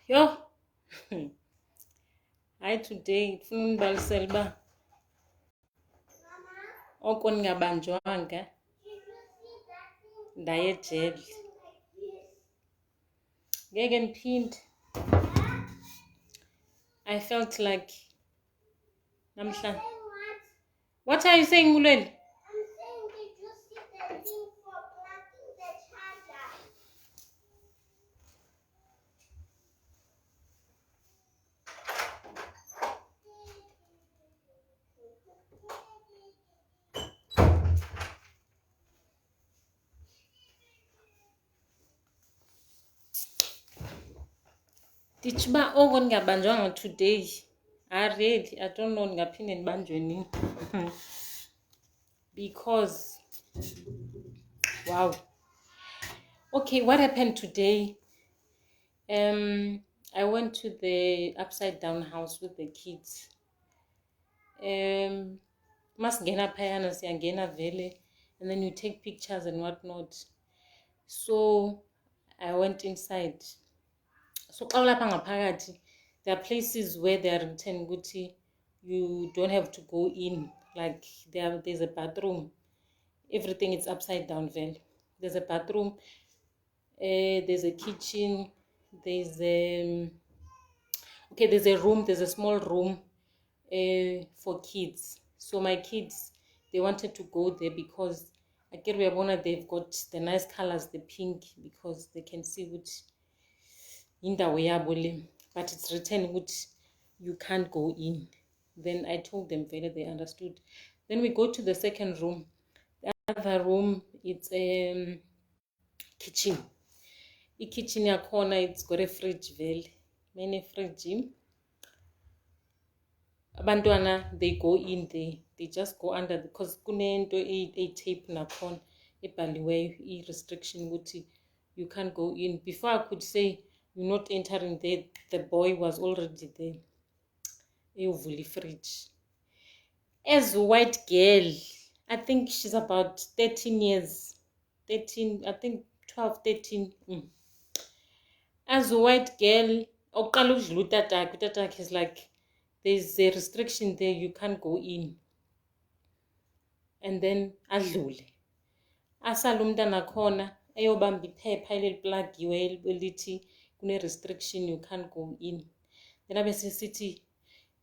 Yo, hayi today ngifuna unibalisela uba oko ningabanjwanga ndaye ejele. Ngeke ndiphinde. I felt like namhlanje. What are you saying, Mulweni? I'm saying, did you see the thing for plugging the charger? Ndithi uba oko ningabanjwanga today. Really, I don't know ningaphinde ndibanjwe nini. Because, wow. Okay, what happened today? I went to the upside down house with the kids. Masingena phayana siyangena vele, and then you take pictures and whatnot. So I went inside. So xa ulapha ngaphakathi, there are places where they are written ukuthi you don't have to go in. Like there's a bathroom. Everything is upside down vele. There's a bathroom, there's a kitchen, there's a room, there's a small room for kids. So my kids, they wanted to go there because they've got the nice colors, the pink, because they can see which indawo yabo le, but it's written which you can't go in. Then I told them whether they understood. Then we go to the second room. The other room, it's a kitchen. The kitchen yakhona, it's got a fridge vele, many fridge. Abantwana, they go in there, they just go under, because kunento a tape nakhona ebhaliweyo i-restriction ukuthi you can't go in. Before I could say you're not entering there, the boy was already there. Eyovula fridge. As a white girl, I think she's about 13 years. 13, I think 12, 13. As a white girl, utatakhe is like, there's a restriction there, you can't go in. And then adlule. Asala umntana khona eyobamba iphepha eliliplagiwe elithi kune restriction, you can't go in. Then abese sithi,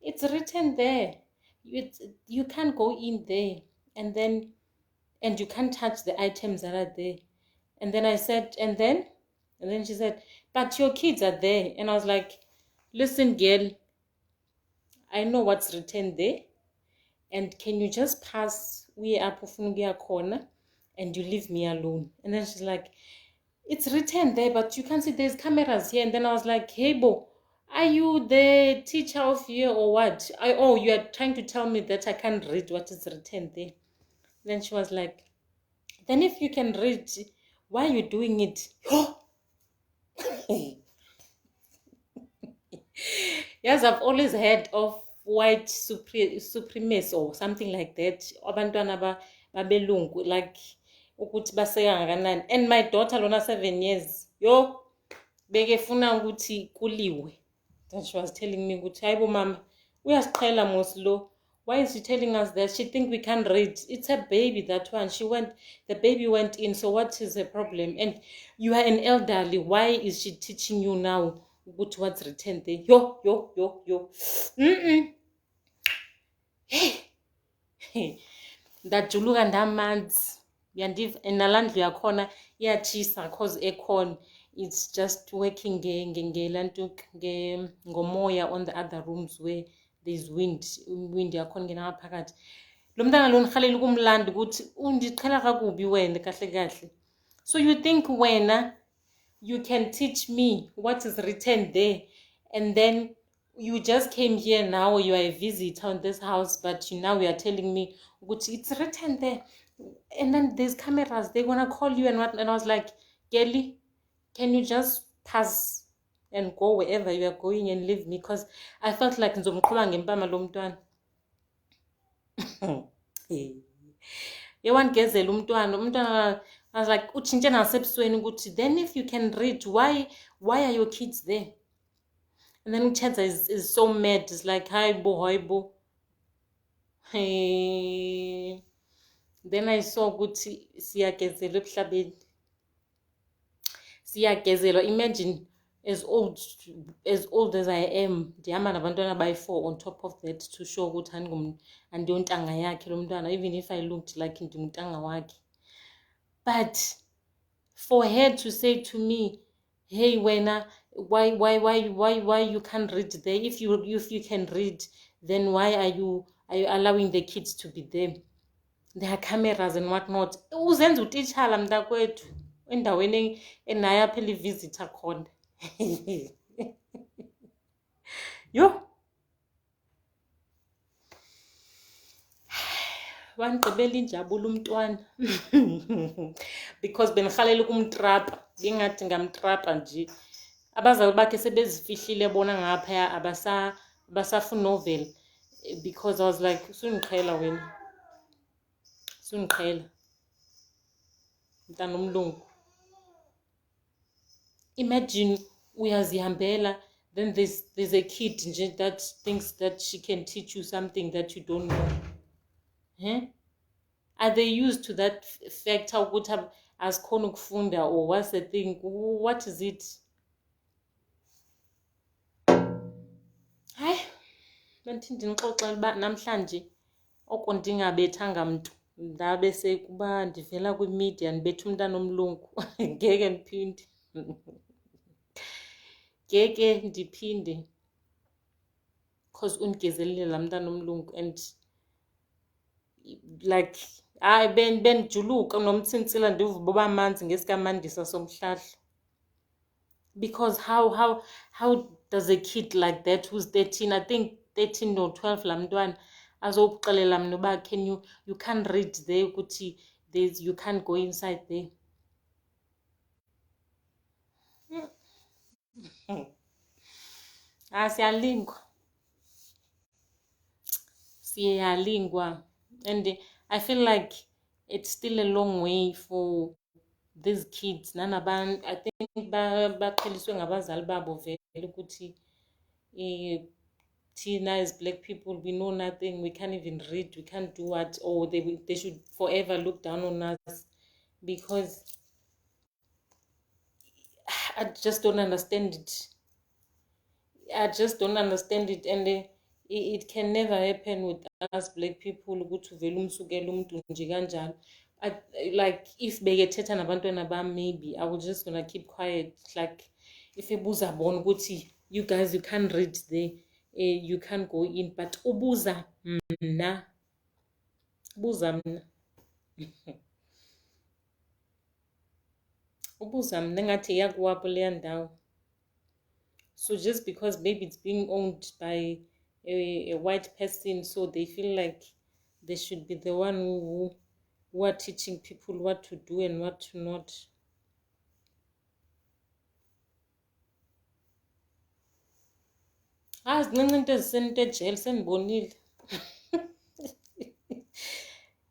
it's written there, you can't go in there, and you can't touch the items that are there. And then I said, and then she said, but your kids are there. And I was like, listen girl, I know what's written there, and can you just pass corner and you leave me alone? And then she's like, it's written there, but you can't see, there's cameras here. And then I was like, hey bo, are you the teacher of here or what? You are trying to tell me that I can't read what is written there. Then she was like, then if you can read, why are you doing it? Yes, I've always heard of white supremacy or something like that. Abantwana babelungu, like ukuthi basekangakanani. And my daughter lona 7 years, bekefuna ukuthi kuliwe. Then she was telling me ukuthi hayibo mama, uyasiqhela moslo. Why is she telling us that? She think we can't read. It's a baby, that one. The baby went in, so what is the problem? And you are an elderly. Why is she teaching you now what's written there? Yo. Ndajuluka ndamanzi. Yandiv enalandlu yakhona iyachisa cause aircon, it's just working ngomoya on the other rooms where there's wind yakhona ngena ngaphakathi. Lo mntana lo ngihalela kumlanda ukuthi undiqhela kakubi wena kahle. So you think wena you can teach me what is written there, and then you just came here now, you are a visitor on this house, but now you are telling me it's written there, and then there's cameras, they're gonna call you and what? And I was like, Kelly, can you just pass and go wherever you are going and leave me? Because I felt like ngizomqhuba ngempama lo mntwana. Yewangezela umntwana. I was like, utshintshe nasebusweni ukuthi, then if you can read, why are your kids there? And then Uchenza is so mad. It's like, hi bo. Hey. Then I saw ukuthi siyagezelwa emhlabeni. Siyagezelwa. Imagine as old as I am, ndihamba nabantwana bayi-4 on top of that to show ukuthi andiyontanga yakhe lo mntwana, even if I looked like ndimntanga wakhe. But for her to say to me, hey wena, why you can't read there? If you can read, then why are you allowing the kids to be there? There are cameras and whatnot. Uzenza utitshala mntakwethu endaweni enaye aphela ivisitor khona. Yho, wangigqibela injabulo umntwana. Because benirhalela ukumtrapa, ngingathi ngamtrapa nje. Abazali bakhe sebezifihlile bona ngaphaya abasafuna novel, because I was like, sungiqhela wena, sungiqhela mntana omlungu. Imagine uyazihambela, then there's a kid nje that thinks that she can teach you something that you don't know. Are they used to that factor ukuthi asikhona ukufunda, or what's the thing? What is it? Hayi, banthi ndinixoxela uba namhlanje oko ndingabethanga mntu, ndabe sekuba ndivela kwimedia ndibetha umntana omlungu. Ngeke ndiphinde. Ngeke ndiphinde, because undigezelile laa mntana omlungu. And like, hayi bendijuluka nomtsintsila ndivuba uba amanzi ngesikamandisa somhlahlo. Because how does a kid like that who's 13, I think 13 or 12 laa mntwana, azokuxelela mna uba you can't read there ukuthi you can't go inside there? Siyalingwa. And I feel like it's still a long way for these kids. I think baqheliswe ngabazali babo vele ukuthi thina as black people, we know nothing, we can't even read, we can't do what, or they should forever look down on us, because I just don't understand it. And it can never happen with us black people ukuthi uvele umsukele umuntu nje kanjalo. Like, if bekethetha nabantwana bami, maybe I was just gonna keep quiet. Like, if ebuza bona ukuthi you guys, you can't read there, you can't go in, but ubuza mna ubuza mna ngathi iyakuwapho leya ndawo. So just because maybe it's being owned by a white person, so they feel like they should be the one who are teaching people what to do and what to not. Zincinci into ezisenito ejele, sendibonile.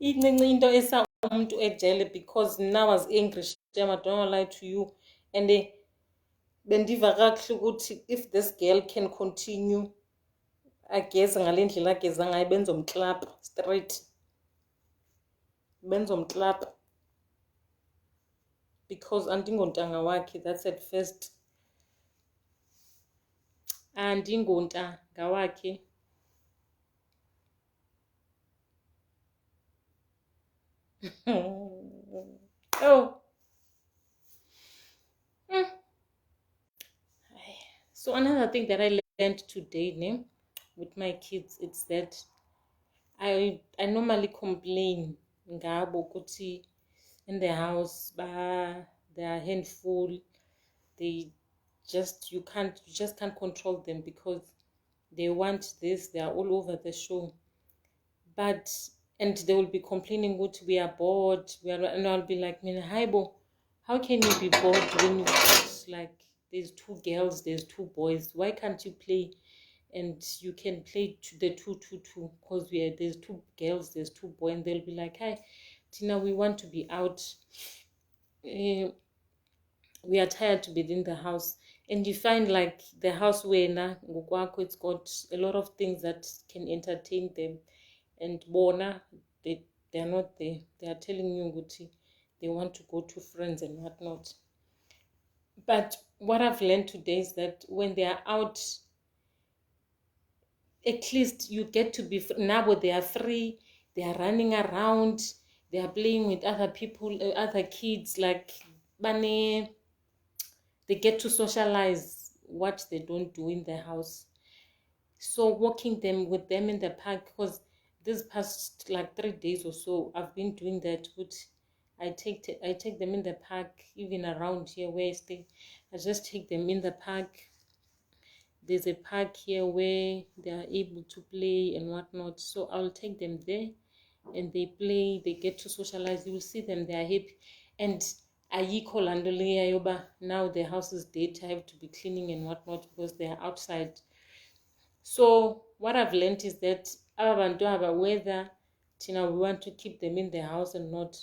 Incinci into esa umuntu ejele, because now I was angry, I don't lie to you. And bendiva kakuhle ukuthi if this girl can continue ageze ngale ndlela ageza ngayo, benzomklapa straight, benzomklapa, because andingontanga wakhe. That's at first, andingontanga wakhe. Oh. So another thing that I learned today with my kids, it's that I normally complain ngabo ukuthi in the house they are a handful. You just can't control them because they want this, they are all over the show. And they will be complaining what we are bored, and I'll be like, Haibo, how can you be bored when you like there's 2 girls, there's 2 boys? Why can't you play? And you can play the 2-2-2, because there's 2 girls, there's 2 boys, and they'll be like, hi Tina, we want to be out. we are tired to be in the house. And you find like the house where it's got a lot of things that can entertain them. And bona, they are not there. They are telling you Guti, they want to go to friends and whatnot. But what I've learned today is that when they are out, at least you get to be now they are free, they are running around, they are playing with other people, other kids, like bunny, they get to socialize what they don't do in the house. So walking them with them in the park, because this past like 3 days or so I've been doing that. But I take them in the park, even around here where I stay. I just take them in the park. There's a park here where they are able to play and whatnot. So I'll take them there and they play, they get to socialize. You will see them, they are happy. And now the house is dirty, I have to be cleaning and whatnot because they are outside. So what I've learned is that whether we want to keep them in the house or not,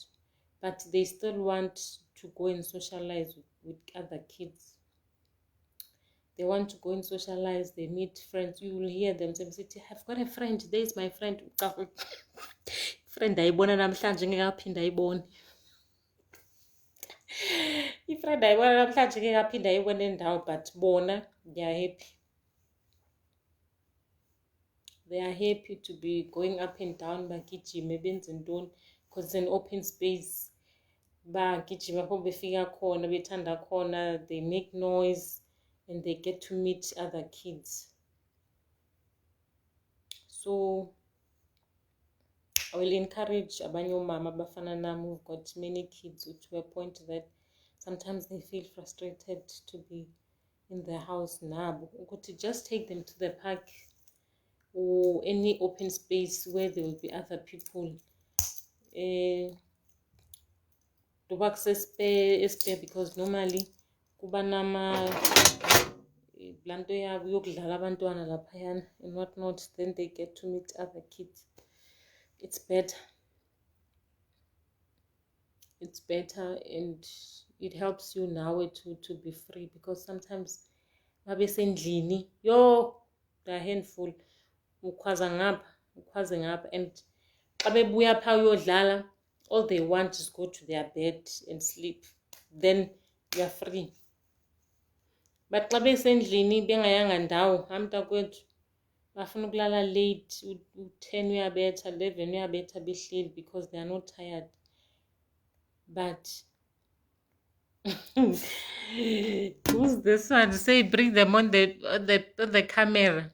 but they still want to go and socialize with other kids. They want to go and socialize, they meet friends. You will hear them say, I've got a friend, there is my friend. Friend ayibona namhlanje ngekaphinda ayibone. Ifriend ayibona namhlanje ngekaphinda ayibone endawo, but bona they are happy. They are happy to be going up and down bagijime benze ntoni because it's an open space. Bagijima apho befika khona bethanda khona, they make noise and they get to meet other kids. So I will encourage abanye omama abafana nami who've got many kids to a point that sometimes they feel frustrated to be in the house nabo, to just take them to the park or any open space where there will be other people. Because normally kuba lanto yabo yokudlala abantwana laphayana and whatnot, then they get to meet other kids. It's better and it helps you now to be free, because sometimes babesendlini they're handful, ukhwaza ngapha and xa bebuya phaa uyodlala, all they want is go to their bed and sleep, then you are free. But xa besendlini bengayanga ndawo, mntakwethu bafuna ukulala late, u-10 uyabetha, 11 uyabetha behleli because they are not tired. But who's this one? Say bring them on the camera.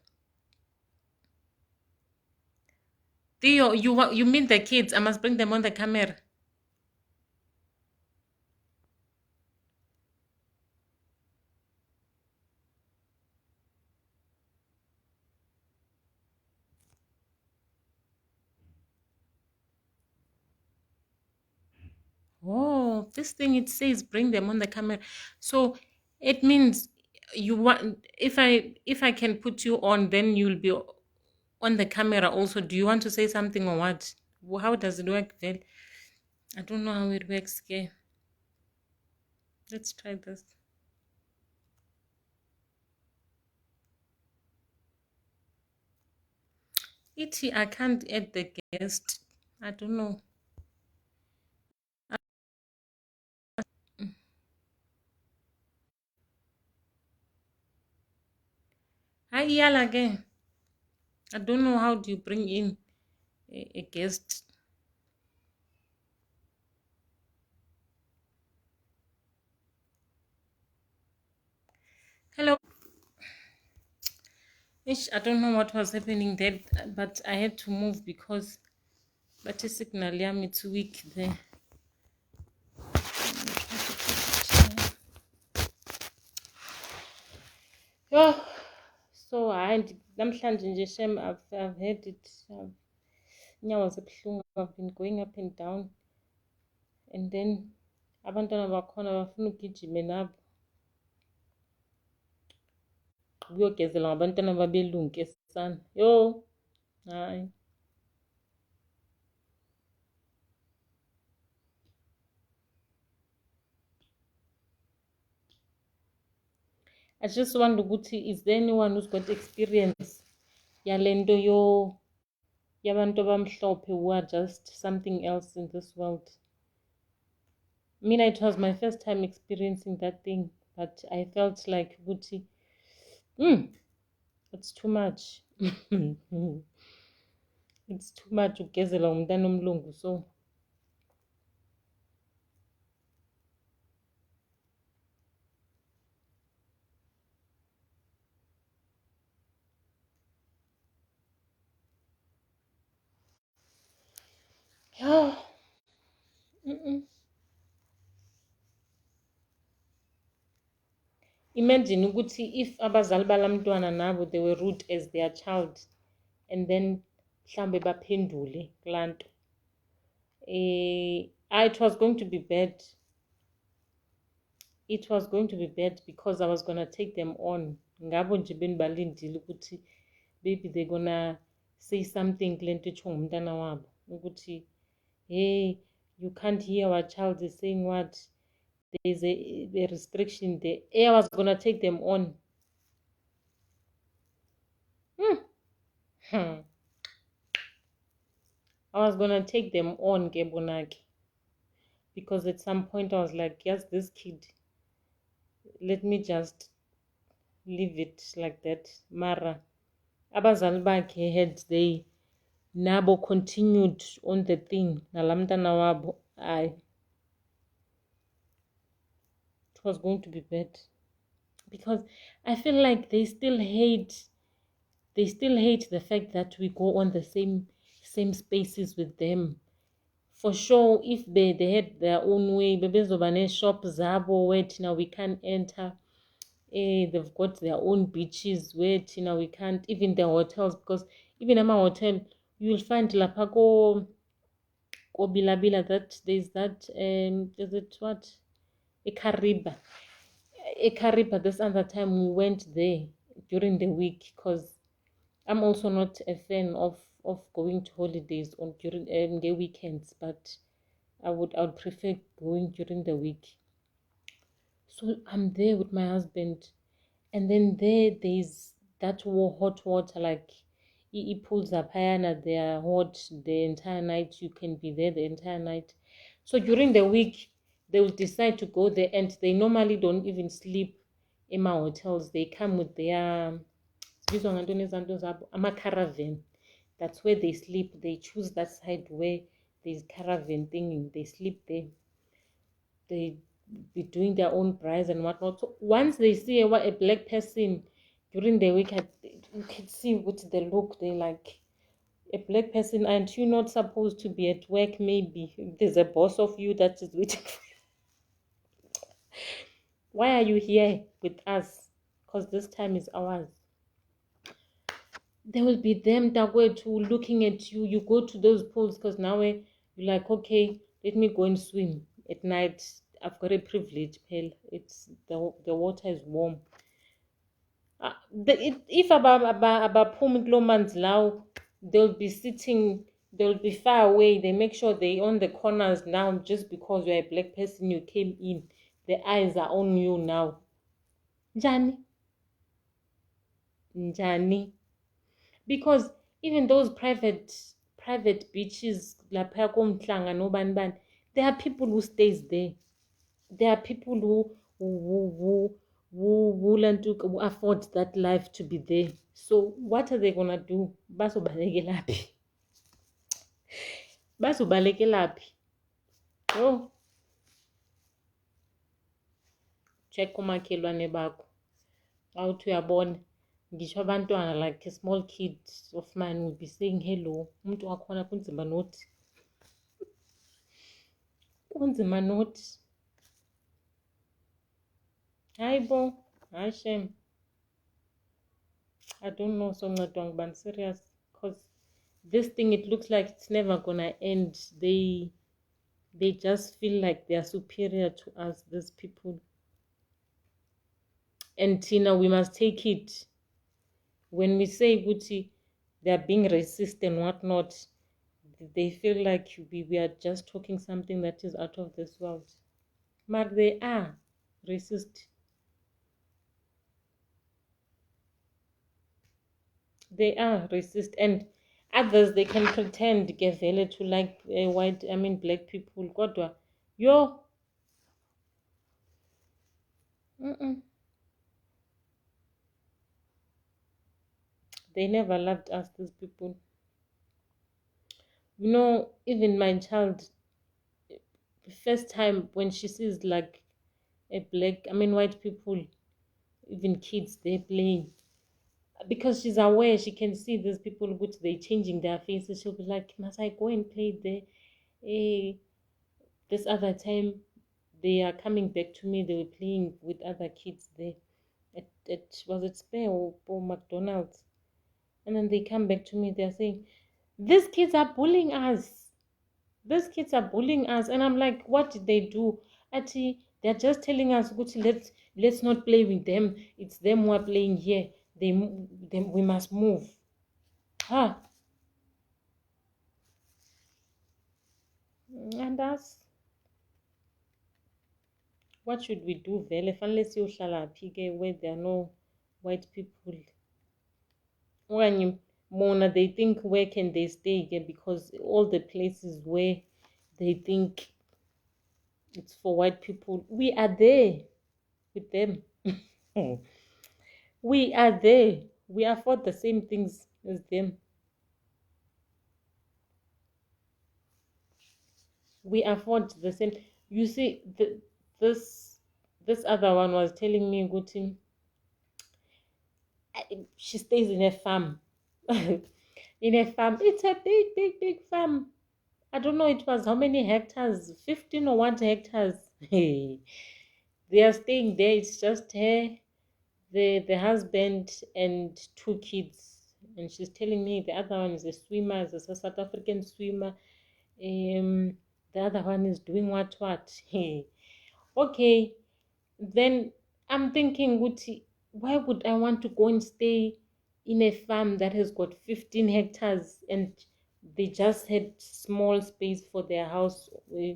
Theo, you mean the kids? I must bring them on the camera. Oh, this thing, it says bring them on the camera. So it means you want, if I can put you on, then you'll be on the camera also. Do you want to say something or what? How does it work then? I don't know how it works here. Let's try this. I can't add the guest. I don't know. Hi, Yala again. I don't know how do you bring in a guest. Hello. I don't know what was happening there, but I had to move because but a signal it's weak there. Oh, so namhlanje nje shem I've had it. Inyawo zibuhlungu. I've been going up and down, and then abantwana bakhona bafuna ugijime nabo. Kuyogezela ngabantwana babelungu ke sana. Yo, hayi. I just wonder ukuthi is there anyone who's got experience yalento yabantu abamhlophe who are just something else in this world. I mean, it was my first time experiencing that thing, but I felt like ukuthi it's too much. It's too much ukugezela umntana omlungu. So yeah. Imagine ukuthi if abazali balamntwana nabo they were rude as their child and then mhlambe baphendule kulanto. It was going to be bad. It was going to be bad because I was going to take them on. Ngabo nje benibalindile ukuthi maybe they're going to say something kulento etsho ngumntana wabo ukuthi hey, you can't hear our child is saying what. There's a restriction there. I was going to take them on. I was going to take them on, Gebonaki. Because at some point I was like, yes, this kid, let me just leave it like that. Mara. Abazali bakhe had they nabo continued on the thing. Nalamntana wabo. It was going to be bad. Because I feel like they still hate the fact that we go on the same spaces with them. For sure, if they had their own way, bebezobane shop zabo where now we can't enter. They've got their own beaches where now we can't, even their hotels, because even in my hotel you'll find lapha ko Bilabila that there's that is it what a Kariba. This other time we went there during the week because I'm also not a fan of going to holidays on during the weekends, but I would prefer going during the week. So I'm there with my husband, and then there's that hot water, like it pulls up higher, they are hot the entire night. You can be there the entire night. So during the week they will decide to go there, and they normally don't even sleep in my hotels. They come with their caravan. That's where they sleep. They choose that side where there's caravan thing. They sleep there. They be doing their own price and whatnot. So once they see a black person during the week, you can see what they look. They like, a black person, aren't you not supposed to be at work? Maybe there's a boss of you that is waiting for you. Why are you here with us? Because this time is ours. There will be them that were to looking at you. You go to those pools because now you're like, okay, let me go and swim at night. I've got a privilege, Pale. It's the water is warm. If abaphumi kulo manzi lawo, they'll be sitting, they'll be far away. They make sure they on the corners now just because you're a black person, you came in. The eyes are on you now. Njani. Because even those private beaches, lapha komhlanga nobani bani, there are people who stays there. There are people who afford that life to be there. So what are they gonna do? Bazobalekela phi? Oh, check kumakhelwane bakho. Awuthi uyabona ngisho abantwana, like a small kid of mine will be saying hello. Umuntu wakhona kunzima nothi. Kunzima nothi. Hayibo, hayi shame. I don't know, so ngcedwa ngibani serious, because this thing, it looks like it's never gonna end. They just feel like they are superior to us, these people. And Tina, we must take it. When we say Gucci, they are being racist and whatnot, they feel like we are just talking something that is out of this world. But they are racist. They are racist, and others they can pretend vele to like white, I mean black people. Kodwa, yo, mm-mm. They never loved us, these people. Even my child, first time when she sees like a black, I mean white people, even kids, they're playing. Because she's aware, she can see these people, which they're changing their faces. She'll be like, must I go and play there? Eh, this other time, they are coming back to me. They were playing with other kids there. Was it Spare or McDonald's? And then they come back to me. They're saying, these kids are bullying us. These kids are bullying us. And I'm like, what did they do? Actually, they're just telling us, let's not play with them. It's them who are playing here. We must move. Huh? And that's what should we do? Vele fanele siyohlala phi ke where there are no white people. Okanye bona they think where can they stay ke because all the places where they think it's for white people, we are there with them. We are there. We afford the same things as them. We afford the same. You see, this this other one was telling me, Guti, she stays in a farm. In a farm. It's a big, big, big farm. I don't know, it was how many hectares? 15 or what hectares? They are staying there. It's just her, the husband, and two kids. And she's telling me the other one is a swimmer, is a South African swimmer. The other one is doing what? Okay, then I'm thinking, why would I want to go and stay in a farm that has got 15 hectares and they just had small space for their house? Uh,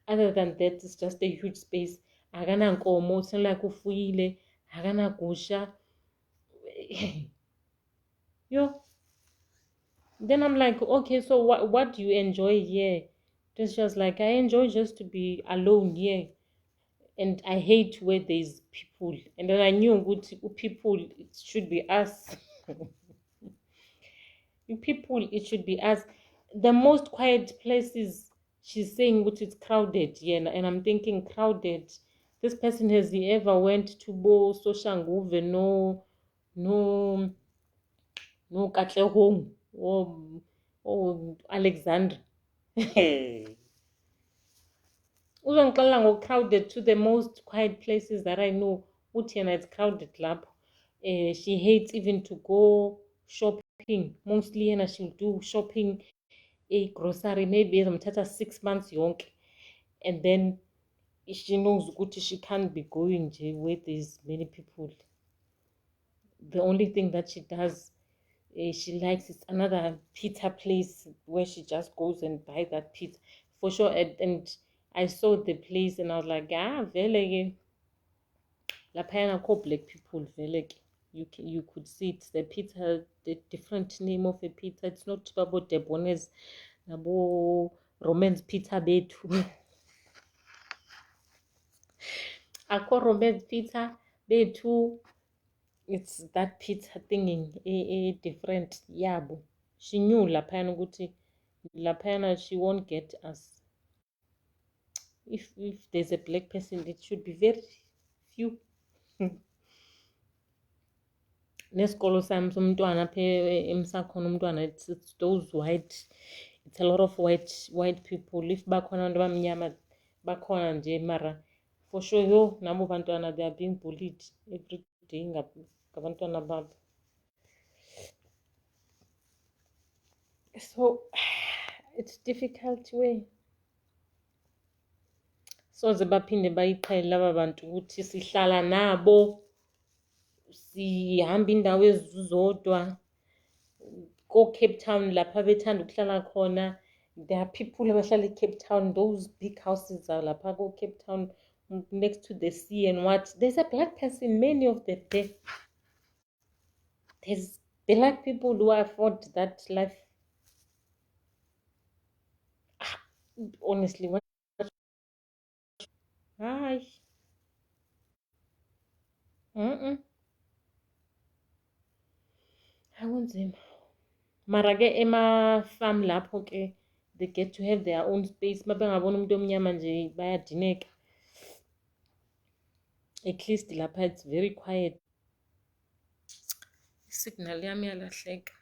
Other than that, it's just a huge space. Akanankomo, it's not like ufuyile, akanagusha. Yo, then I'm like, okay, so what do you enjoy here? It's just like, I enjoy just to be alone here. And I hate where there's people. And then I knew good people, it should be us. People, it should be us. The most quiet places, she's saying, which is crowded. Yeah, and I'm thinking crowded. This person has he ever went to Bo Soshanguve? No, no, no, Katlehong or Alexandra. Uzongixelela ngo-crowded to the most quiet places that I know. Uthi yena it's crowded lapho. She hates even to go shopping. Mostly yena she'll do shopping, grocery, maybe izomthatha 6 months yonke. And then she knows ukuthi she can't be going nje where there's many people. The only thing that she does, she likes is another pizza place where she just goes and buy that pizza for sure. And I saw the place and I was like, vele laphayana kho black people vele ke. You could see it. The pizza, the different name of a pizza. It's not about Debones, nabo romance pizza bethu. Akho romance pizza bethu. It's that pizza thinging different yabo. She knew laphayana ukuthi laphayana she won't get us. If there's a black person, it should be very few. Nesikolo sami somntwana phe emsakhona umntwana, it's those white, it's a lot of white people. If bakhona abantu abamnyama bakhona nje, mara for sure yo nabo bantwana they are being bullied every day ngabantwana babo. So it's difficult way. Soze baphinde bayiqhele laba bantu ukuthi sihlala nabo, sihamba indawo ezizodwa ko-Cape Town lapha bethanda ukuhlala khona. There are people abahlala e-Cape Town, those big houses are lapha ko-Cape Town next to the sea and what. There's a black person, many of them there. There's They like people who afford that life. Honestly, what? Hi. I want them. Mara ke ema-farm lapho ke they get to have their own space. Uma bengabona umuntu omnyama nje bayadineka. At least lapha it's very quiet. Isignal yami yalahleka.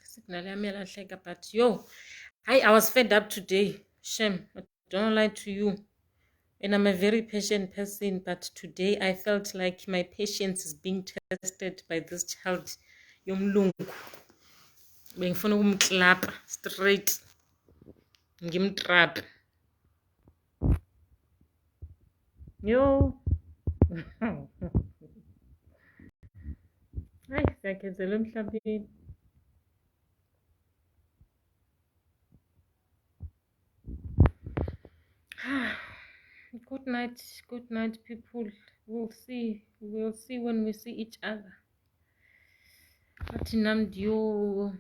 Isignal yami yalahleka, but yo, I was fed up today. Shame, I don't lie to you. And I'm a very patient person, but today I felt like my patience is being tested by this child. Yomlungu. Bengifuna ukumklapha straight. Ngimtrap. Yo. Hayi, siyakhethela emhlabeni. Good night, people. We'll see when we see each other. Athi nam ndiyo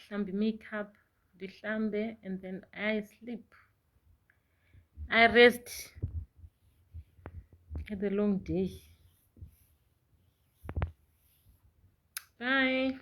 hlambe makeup, ndihlambe, and then I sleep. I rest. Had a long day. Bye.